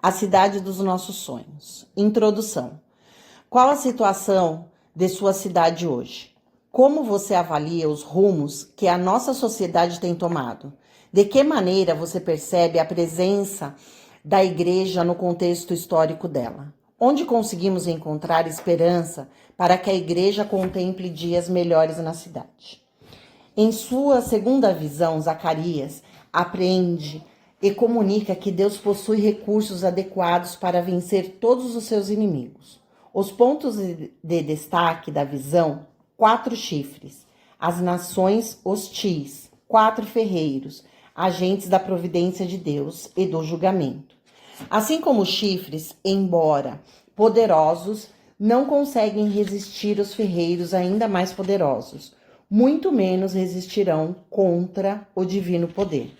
A cidade dos nossos sonhos. Introdução. Qual a situação de sua cidade hoje? Como você avalia os rumos que a nossa sociedade tem tomado? De que maneira você percebe a presença da igreja no contexto histórico dela? Onde conseguimos encontrar esperança para que a igreja contemple dias melhores na cidade? Em sua segunda visão, Zacarias aprende e comunica que Deus possui recursos adequados para vencer todos os seus inimigos. Os pontos de destaque da visão: 4 chifres, as nações hostis, 4 ferreiros, agentes da providência de Deus e do julgamento. Assim como os chifres, embora poderosos, não conseguem resistir aos ferreiros ainda mais poderosos, muito menos resistirão contra o divino poder.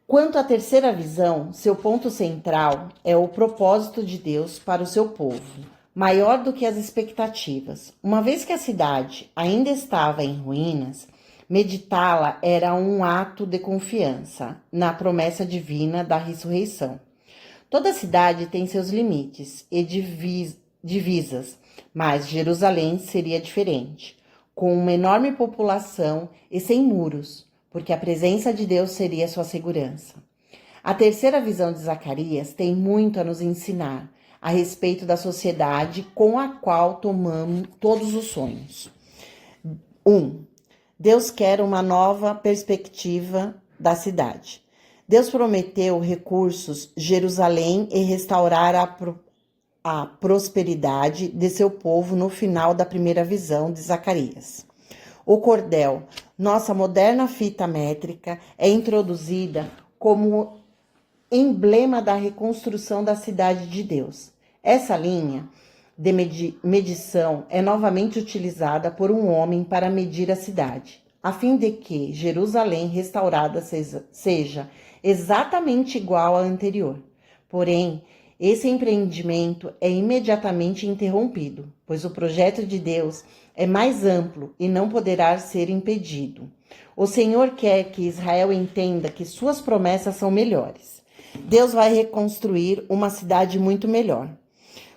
Quanto à terceira visão, seu ponto central é o propósito de Deus para o seu povo, maior do que as expectativas. Uma vez que a cidade ainda estava em ruínas, meditá-la era um ato de confiança na promessa divina da ressurreição. Toda cidade tem seus limites e divisas, mas Jerusalém seria diferente, com uma enorme população e sem muros, porque a presença de Deus seria sua segurança. A terceira visão de Zacarias tem muito a nos ensinar a respeito da sociedade com a qual tomamos todos os sonhos. 1. Deus quer uma nova perspectiva da cidade. Deus prometeu recursos, Jerusalém e restaurar a prosperidade de seu povo no final da primeira visão de Zacarias. O cordel, nossa moderna fita métrica, é introduzida como emblema da reconstrução da cidade de Deus. Essa linha de medição é novamente utilizada por um homem para medir a cidade, a fim de que Jerusalém restaurada seja exatamente igual à anterior. Porém, esse empreendimento é imediatamente interrompido, pois o projeto de Deus é mais amplo e não poderá ser impedido. O Senhor quer que Israel entenda que suas promessas são melhores. Deus vai reconstruir uma cidade muito melhor.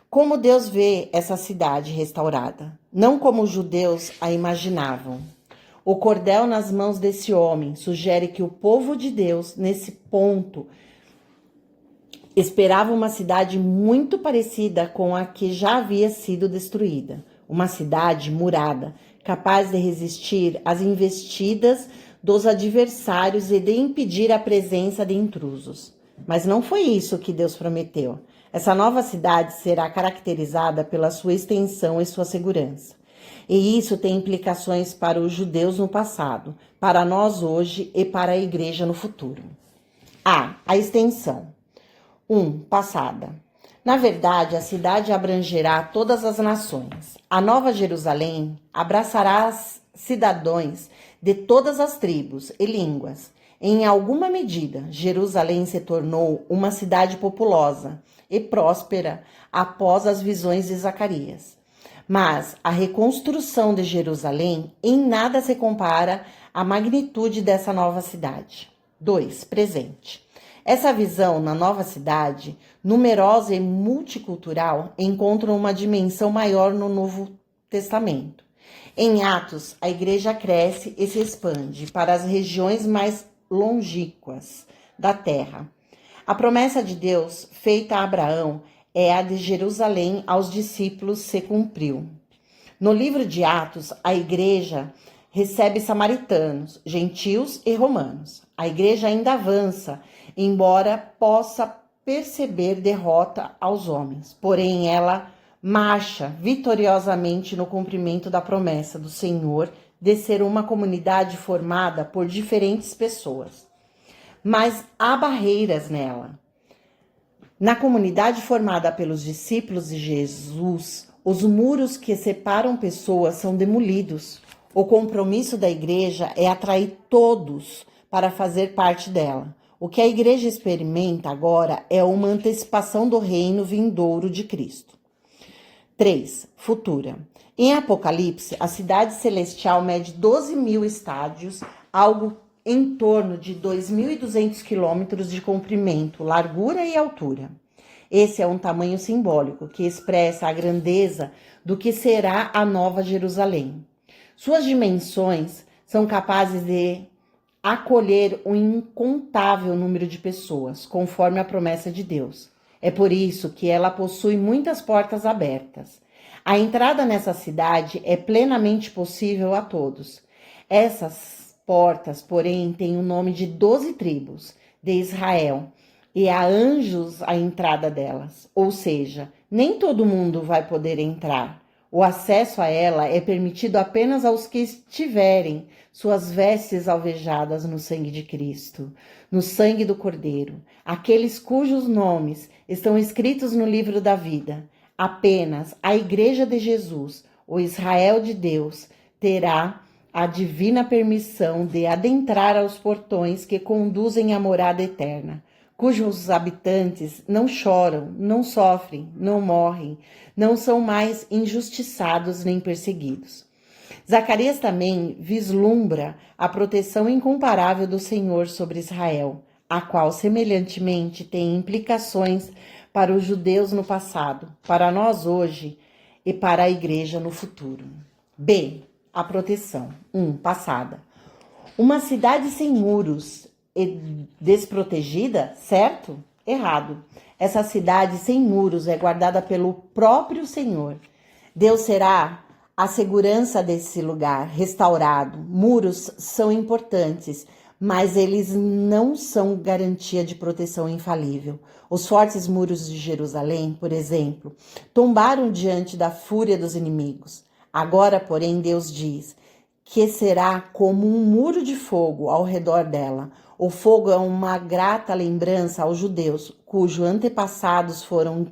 Como Deus vê essa cidade restaurada? Não como os judeus a imaginavam. O cordel nas mãos desse homem sugere que o povo de Deus, nesse ponto, esperava uma cidade muito parecida com a que já havia sido destruída. Uma cidade murada, capaz de resistir às investidas dos adversários e de impedir a presença de intrusos. Mas não foi isso que Deus prometeu. Essa nova cidade será caracterizada pela sua extensão e sua segurança. E isso tem implicações para os judeus no passado, para nós hoje e para a igreja no futuro. A extensão. 1. Passada. Na verdade, a cidade abrangerá todas as nações. A Nova Jerusalém abraçará cidadãos de todas as tribos e línguas. Em alguma medida, Jerusalém se tornou uma cidade populosa e próspera após as visões de Zacarias. Mas a reconstrução de Jerusalém em nada se compara à magnitude dessa nova cidade. 2. Presente. Essa visão na nova cidade, numerosa e multicultural, encontra uma dimensão maior no Novo Testamento. Em Atos, a igreja cresce e se expande para as regiões mais longínquas da terra. A promessa de Deus feita a Abraão é a de Jerusalém aos discípulos se cumpriu. No livro de Atos, a igreja recebe samaritanos, gentios e romanos. A igreja ainda avança, embora possa perceber derrota aos homens. Porém, ela marcha vitoriosamente no cumprimento da promessa do Senhor de ser uma comunidade formada por diferentes pessoas. Mas há barreiras nela. Na comunidade formada pelos discípulos de Jesus, os muros que separam pessoas são demolidos. O compromisso da igreja é atrair todos para fazer parte dela. O que a igreja experimenta agora é uma antecipação do reino vindouro de Cristo. 3. Futura. Em Apocalipse, a cidade celestial mede 12.000 estádios, algo em torno de 2.200 quilômetros de comprimento, largura e altura. Esse é um tamanho simbólico que expressa a grandeza do que será a Nova Jerusalém. Suas dimensões são capazes de acolher um incontável número de pessoas, conforme a promessa de Deus. É por isso que ela possui muitas portas abertas. A entrada nessa cidade é plenamente possível a todos. Essas portas, porém, têm o nome de 12 tribos de Israel, e há anjos à entrada delas, ou seja, nem todo mundo vai poder entrar. O acesso a ela é permitido apenas aos que tiverem suas vestes alvejadas no sangue de Cristo, no sangue do Cordeiro, aqueles cujos nomes estão escritos no livro da vida. Apenas a Igreja de Jesus, o Israel de Deus, terá a divina permissão de adentrar aos portões que conduzem à morada eterna, cujos habitantes não choram, não sofrem, não morrem, não são mais injustiçados nem perseguidos. Zacarias também vislumbra a proteção incomparável do Senhor sobre Israel, a qual, semelhantemente, tem implicações para os judeus no passado, para nós hoje e para a igreja no futuro. B. A proteção. 1. Passada. Uma cidade sem muros e desprotegida, certo? Errado. Essa cidade sem muros é guardada pelo próprio Senhor. Deus será a segurança desse lugar restaurado. Muros são importantes, mas eles não são garantia de proteção infalível. Os fortes muros de Jerusalém, por exemplo, tombaram diante da fúria dos inimigos. Agora, porém, Deus diz que será como um muro de fogo ao redor dela. O fogo é uma grata lembrança aos judeus, cujos antepassados foram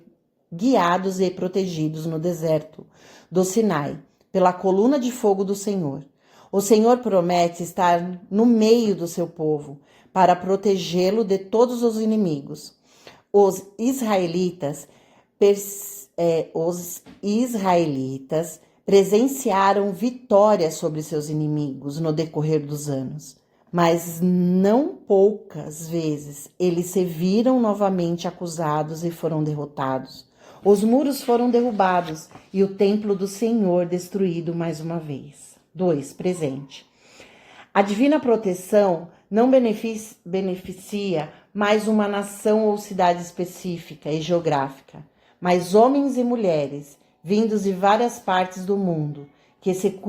guiados e protegidos no deserto do Sinai, pela coluna de fogo do Senhor. O Senhor promete estar no meio do seu povo, para protegê-lo de todos os inimigos. Os israelitas presenciaram vitórias sobre seus inimigos no decorrer dos anos, mas não poucas vezes eles se viram novamente acusados e foram derrotados. Os muros foram derrubados e o templo do Senhor destruído mais uma vez. 2. Presente. A divina proteção não beneficia mais uma nação ou cidade específica e geográfica, mas homens e mulheres vindos de várias partes do mundo, que se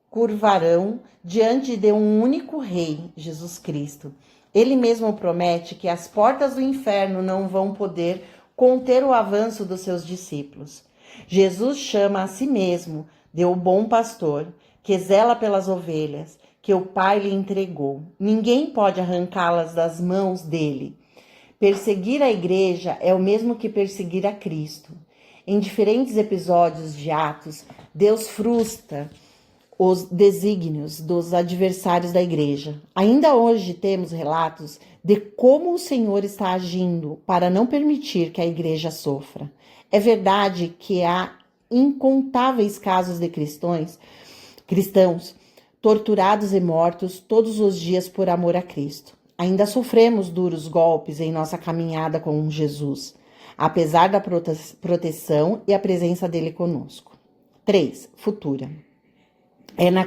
curvarão diante de um único Rei, Jesus Cristo. Ele mesmo promete que as portas do inferno não vão poder conter o avanço dos seus discípulos. Jesus chama a si mesmo de o bom pastor, que zela pelas ovelhas, que o Pai lhe entregou. Ninguém pode arrancá-las das mãos dele. Perseguir a igreja é o mesmo que perseguir a Cristo. Em diferentes episódios de Atos, Deus frustra os desígnios dos adversários da igreja. Ainda hoje temos relatos de como o Senhor está agindo para não permitir que a igreja sofra. É verdade que há incontáveis casos de cristãos torturados e mortos todos os dias por amor a Cristo. Ainda sofremos duros golpes em nossa caminhada com Jesus, apesar da proteção e a presença dele conosco. 3. Futura. É na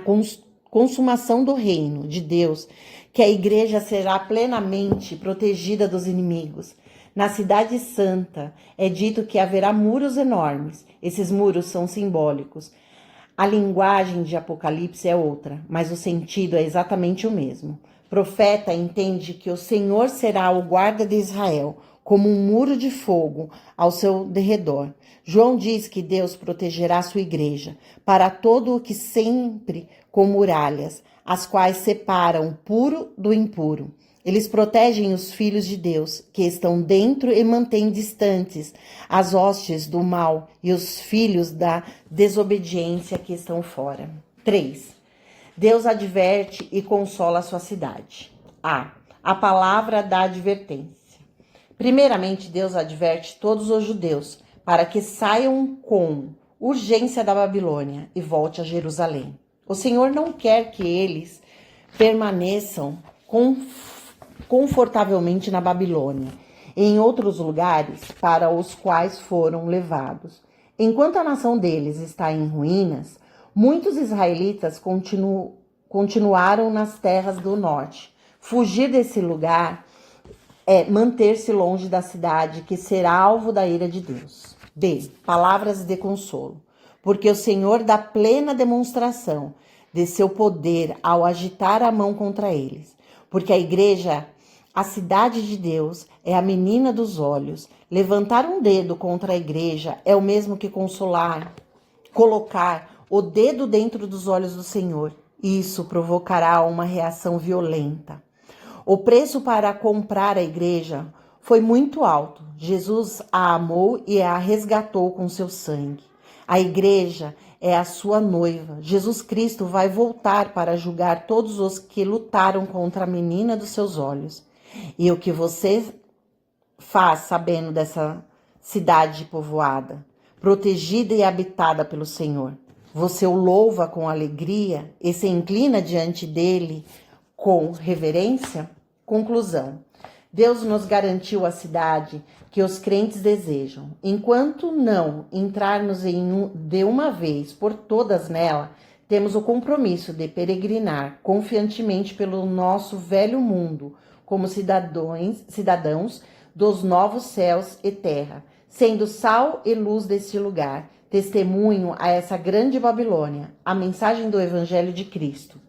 consumação do reino de Deus que a igreja será plenamente protegida dos inimigos. Na cidade santa é dito que haverá muros enormes. Esses muros são simbólicos. A linguagem de Apocalipse é outra, mas o sentido é exatamente o mesmo. O profeta entende que o Senhor será o guarda de Israel, como um muro de fogo ao seu derredor. João diz que Deus protegerá sua igreja para todo o que sempre com muralhas, as quais separam o puro do impuro. Eles protegem os filhos de Deus, que estão dentro e mantêm distantes as hostes do mal e os filhos da desobediência que estão fora. 3. Deus adverte e consola a sua cidade. A palavra da advertência. Primeiramente, Deus adverte todos os judeus para que saiam com urgência da Babilônia e volte a Jerusalém. O Senhor não quer que eles permaneçam confortavelmente na Babilônia, e em outros lugares para os quais foram levados. Enquanto a nação deles está em ruínas, muitos israelitas continuaram nas terras do norte. Fugir desse lugar é manter-se longe da cidade que será alvo da ira de Deus. B. Palavras de consolo. Porque o Senhor dá plena demonstração de seu poder ao agitar a mão contra eles. Porque a igreja, a cidade de Deus, é a menina dos olhos. Levantar um dedo contra a igreja é o mesmo que colocar o dedo dentro dos olhos do Senhor. Isso provocará uma reação violenta. O preço para comprar a igreja foi muito alto. Jesus a amou e a resgatou com seu sangue. A igreja é a sua noiva. Jesus Cristo vai voltar para julgar todos os que lutaram contra a menina dos seus olhos. E o que você faz sabendo dessa cidade povoada, protegida e habitada pelo Senhor? Você o louva com alegria e se inclina diante dele com reverência? Conclusão. Deus nos garantiu a cidade que os crentes desejam. Enquanto não entrarmos de uma vez por todas nela, temos o compromisso de peregrinar confiantemente pelo nosso velho mundo, como cidadãos dos novos céus e terra, sendo sal e luz deste lugar, testemunho a essa grande Babilônia, a mensagem do Evangelho de Cristo.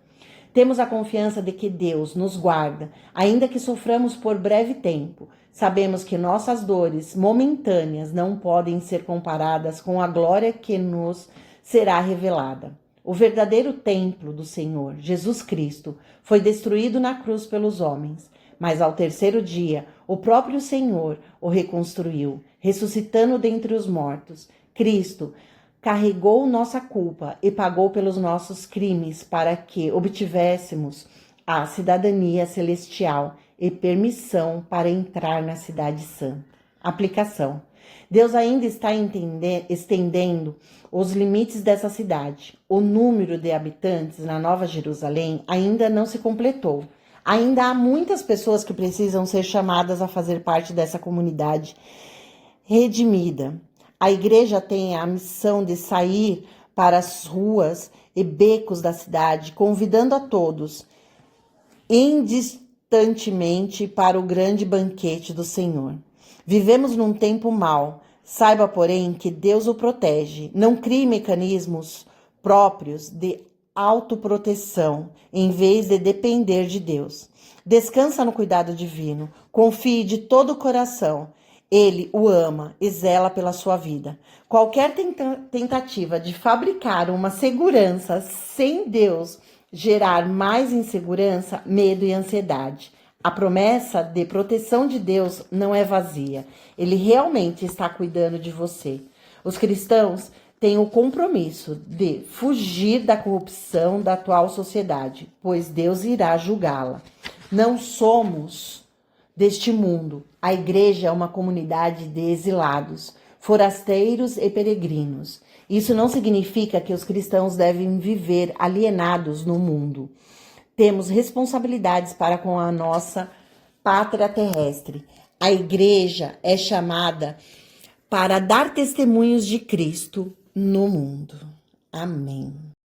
Temos a confiança de que Deus nos guarda, ainda que soframos por breve tempo. Sabemos que nossas dores momentâneas não podem ser comparadas com a glória que nos será revelada. O verdadeiro templo do Senhor, Jesus Cristo, foi destruído na cruz pelos homens, mas ao terceiro dia, o próprio Senhor o reconstruiu, ressuscitando dentre os mortos. Cristo carregou nossa culpa e pagou pelos nossos crimes para que obtivéssemos a cidadania celestial e permissão para entrar na cidade santa. Aplicação. Deus ainda está estendendo os limites dessa cidade. O número de habitantes na Nova Jerusalém ainda não se completou. Ainda há muitas pessoas que precisam ser chamadas a fazer parte dessa comunidade redimida. A igreja tem a missão de sair para as ruas e becos da cidade, convidando a todos indistantemente para o grande banquete do Senhor. Vivemos num tempo mau. Saiba, porém, que Deus o protege. Não crie mecanismos próprios de autoproteção, em vez de depender de Deus. Descansa no cuidado divino. Confie de todo o coração. Ele o ama e zela pela sua vida. Qualquer tentativa de fabricar uma segurança sem Deus gerar mais insegurança, medo e ansiedade. A promessa de proteção de Deus não é vazia. Ele realmente está cuidando de você. Os cristãos têm o compromisso de fugir da corrupção da atual sociedade, pois Deus irá julgá-la. Não somos deste mundo. A igreja é uma comunidade de exilados, forasteiros e peregrinos. Isso não significa que os cristãos devem viver alienados no mundo. Temos responsabilidades para com a nossa pátria terrestre. A igreja é chamada para dar testemunhos de Cristo no mundo. Amém.